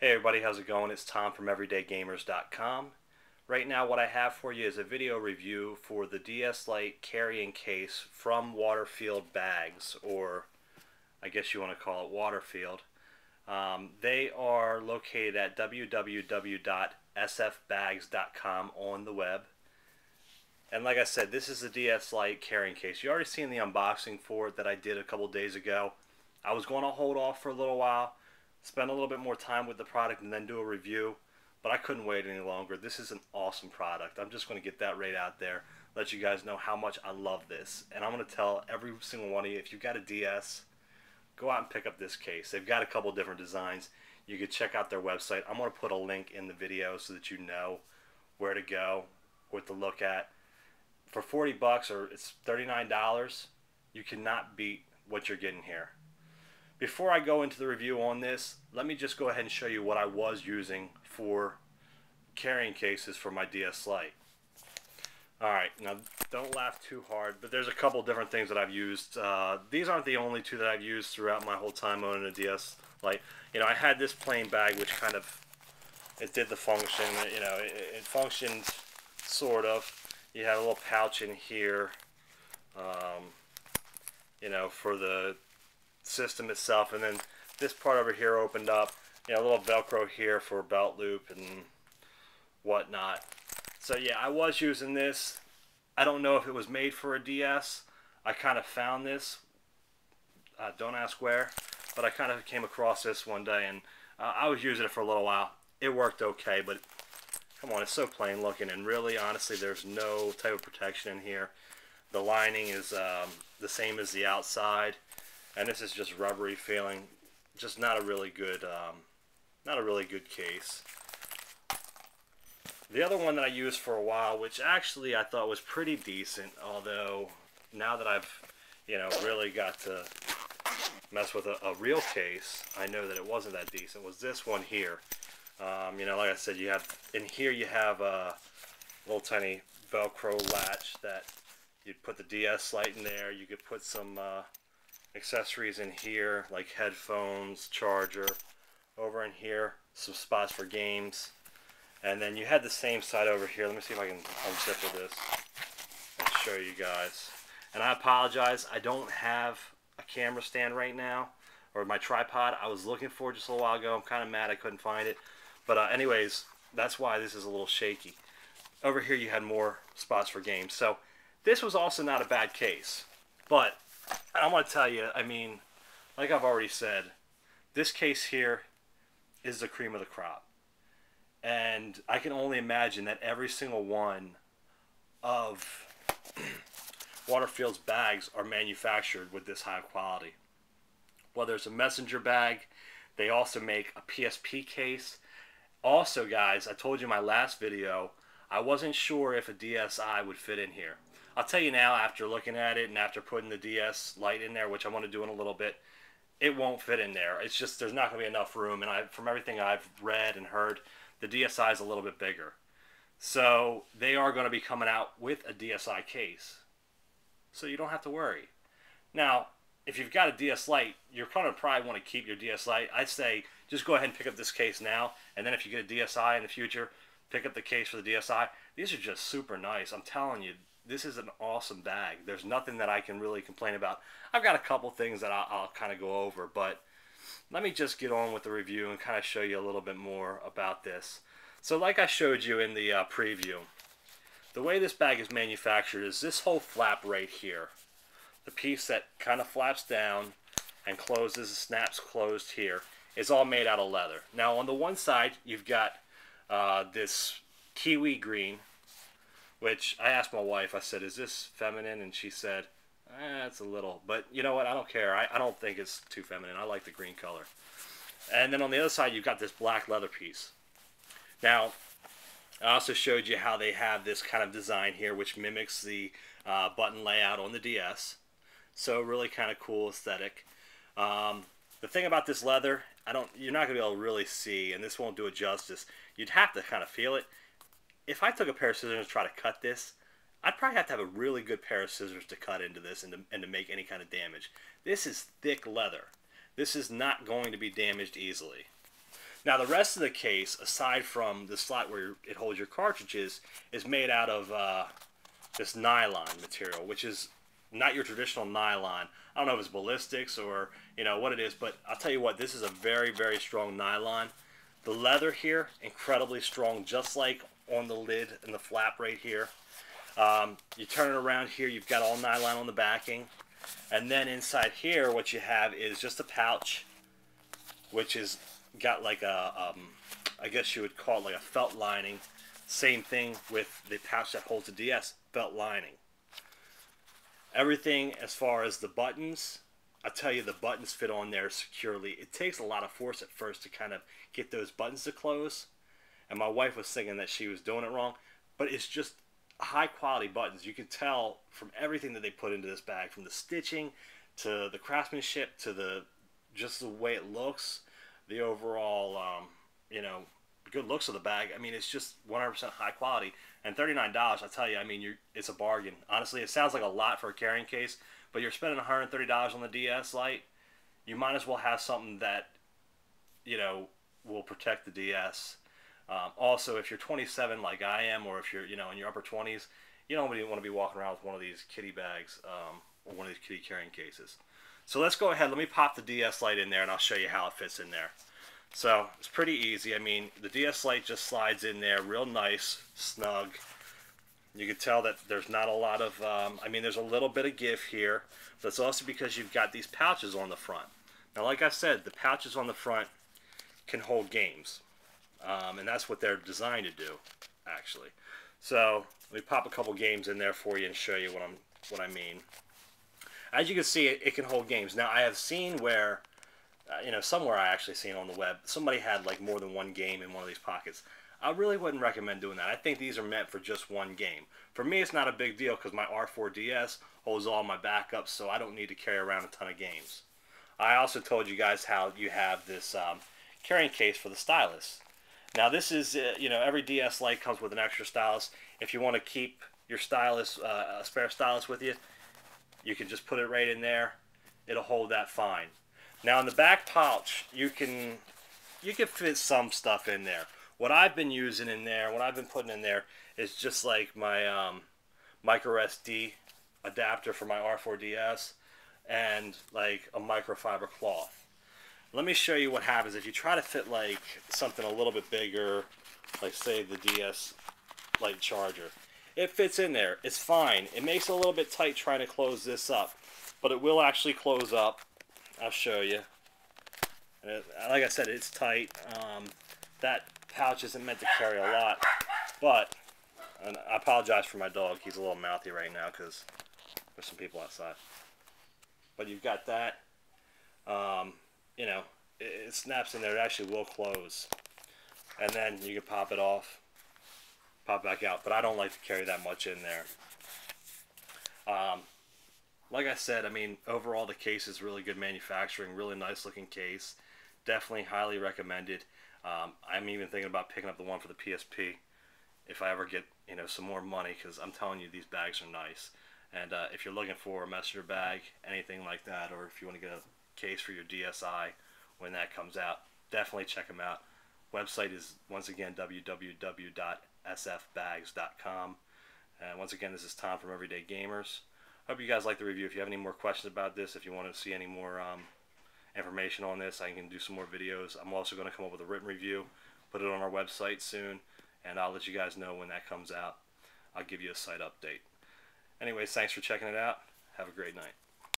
Hey everybody, how's it going? It's Tom from EverydayGamers.com. Right now what I have for you is a video review for the DS Lite carrying case from WaterField Bags, or I guess you want to call it WaterField. They are located at www.sfbags.com on the web. And like I said, this is the DS Lite carrying case. You already seen the unboxing for it that I did a couple days ago. I was going to hold off for a little while, spend a little bit more time with the product and then do a review, but I couldn't wait any longer. This is an awesome product. I'm just going to get that right out there, let you guys know how much I love this. And I'm going to tell every single one of you, if you've got a DS, go out and pick up this case. They've got a couple different designs. You can check out their website. I'm going to put a link in the video so that you know where to go, what to look at. For 40 bucks, or it's $39, you cannot beat what you're getting here. Before I go into the review on this, let me just go ahead and show you what I was using for carrying cases for my DS Lite. Alright, now don't laugh too hard, but there's a couple different things that I've used. These aren't the only two that I've used throughout my whole time owning a DS Lite. You know, I had this plain bag which kind of, it did the function, you know, it functioned sort of. You had a little pouch in here, you know, for the system itself, and then this part over here opened up, you know, a little velcro here for a belt loop and whatnot. So yeah, I was using this. I don't know if it was made for a DS. I kind of found this, don't ask where, but I kind of came across this one day, and I was using it for a little while. It worked okay, but come on, it's so plain looking, and really honestly there's no type of protection in here. The lining is the same as the outside, and this is just rubbery feeling. Just not a really good case. The other one that I used for a while, which actually I thought was pretty decent, although now that I've, you know, really got to mess with a real case, I know that it wasn't that decent, was this one here. You know, like I said, you have, in here you have a little tiny Velcro latch that you'd put the DS Lite in there. You could put some accessories in here, like headphones, charger. Over in here, some spots for games. And then you had the same side over here. Let me see if I can unzip this and show you guys. And I apologize, I don't have a camera stand right now, or my tripod. I was looking for it just a little while ago. I'm kind of mad I couldn't find it. But anyways, that's why this is a little shaky. Over here you had more spots for games. So this was also not a bad case. But I'm going to tell you, I mean, like I've already said, this case here is the cream of the crop. And I can only imagine that every single one of WaterField's bags are manufactured with this high quality. Whether it's a messenger bag, they also make a PSP case. Also, guys, I told you in my last video, I wasn't sure if a DSi would fit in here. I'll tell you now, after looking at it and after putting the DS Lite in there, which I want to do in a little bit, it won't fit in there. It's just, there's not going to be enough room. And from everything I've read and heard, the DSi is a little bit bigger. So they are going to be coming out with a DSi case. So you don't have to worry. Now, if you've got a DS Lite, you're going to probably want to keep your DS Lite. I'd say just go ahead and pick up this case now, and then if you get a DSi in the future, pick up the case for the DSi. These are just super nice. I'm telling you, this is an awesome bag. There's nothing that I can really complain about. I've got a couple things that I'll kind of go over, but let me just get on with the review and kind of show you a little bit more about this. So like I showed you in the preview, the way this bag is manufactured is this whole flap right here. The piece that kind of flaps down and closes, snaps closed here, is all made out of leather. Now on the one side you've got this kiwi green, which I asked my wife, I said, is this feminine? And she said, it's a little, but you know what, I don't care. I don't think it's too feminine. I like the green color. And then on the other side you've got this black leather piece. Now I also showed you how they have this kind of design here which mimics the button layout on the DS. So really kind of cool aesthetic. The thing about this leather, you're not going to be able to really see, and this won't do it justice. You'd have to kind of feel it. If I took a pair of scissors and try to cut this, I'd probably have to have a really good pair of scissors to cut into this and to make any kind of damage. This is thick leather. This is not going to be damaged easily. Now the rest of the case, aside from the slot where it holds your cartridges, is made out of this nylon material, which is not your traditional nylon. I don't know if it's ballistics or what it is, but I'll tell you what, this is a very, very strong nylon. The leather here, incredibly strong, just like on the lid and the flap right here. You turn it around here, you've got all nylon on the backing. And then inside here, what you have is just a pouch, which is got like a, I guess you would call it like a felt lining. Same thing with the pouch that holds the DS, felt lining. Everything as far as the buttons, I tell you, the buttons fit on there securely. It takes a lot of force at first to kind of get those buttons to close. And my wife was thinking that she was doing it wrong, but it's just high quality buttons. You can tell from everything that they put into this bag, from the stitching to the craftsmanship to just the way it looks, the overall good looks of the bag. I mean, it's just 100% high quality. And $39, I tell you, I mean, it's a bargain. Honestly, it sounds like a lot for a carrying case, but you're spending $130 on the DS Lite. You might as well have something that will protect the DS. Also, if you're 27 like I am, or if you're in your upper 20s, you don't really want to be walking around with one of these kitty bags or one of these kitty carrying cases. So let's go ahead. Let me pop the DS Lite in there, and I'll show you how it fits in there. So it's pretty easy. I mean, the DS Lite just slides in there real nice, snug. You can tell that there's not a lot of, I mean, there's a little bit of give here, but it's also because you've got these pouches on the front. Now, like I said, the pouches on the front can hold games, and that's what they're designed to do, actually. So let me pop a couple games in there for you and show you what I mean. As you can see, it can hold games. Now, I have seen where, somewhere I actually seen on the web, somebody had like more than one game in one of these pockets. I really wouldn't recommend doing that. I think these are meant for just one game. For me, it's not a big deal because my R4DS holds all my backups, so I don't need to carry around a ton of games. I also told you guys how you have this carrying case for the stylus. Now this is, every DS Lite comes with an extra stylus. If you want to keep your stylus, a spare stylus with you, you can just put it right in there. It'll hold that fine. Now in the back pouch, you can fit some stuff in there. What I've been using in there, what I've been putting in there, is just like my micro SD adapter for my R4DS and like a microfiber cloth. Let me show you what happens if you try to fit like something a little bit bigger, like say the DS Lite charger. It fits in there. It's fine. It makes it a little bit tight trying to close this up, but it will actually close up. I'll show you. Like I said, it's tight. That pouch isn't meant to carry a lot, but, and I apologize for my dog. He's a little mouthy right now because there's some people outside. But you've got that. It snaps in there. It actually will close. And then you can pop it off, pop back out. But I don't like to carry that much in there. Like I said, I mean, overall the case is really good manufacturing, really nice looking case. Definitely highly recommended. I'm even thinking about picking up the one for the PSP if I ever get some more money, because I'm telling you, these bags are nice. And if you're looking for a messenger bag, anything like that, or if you want to get a case for your DSi when that comes out, definitely check them out. Website is once again www.sfbags.com. And once again, this is Tom from Everyday Gamers. Hope you guys like the review. If you have any more questions about this, if you want to see any more information on this, I can do some more videos. I'm also going to come up with a written review, put it on our website soon, and I'll let you guys know when that comes out. I'll give you a site update. Anyways, thanks for checking it out. Have a great night.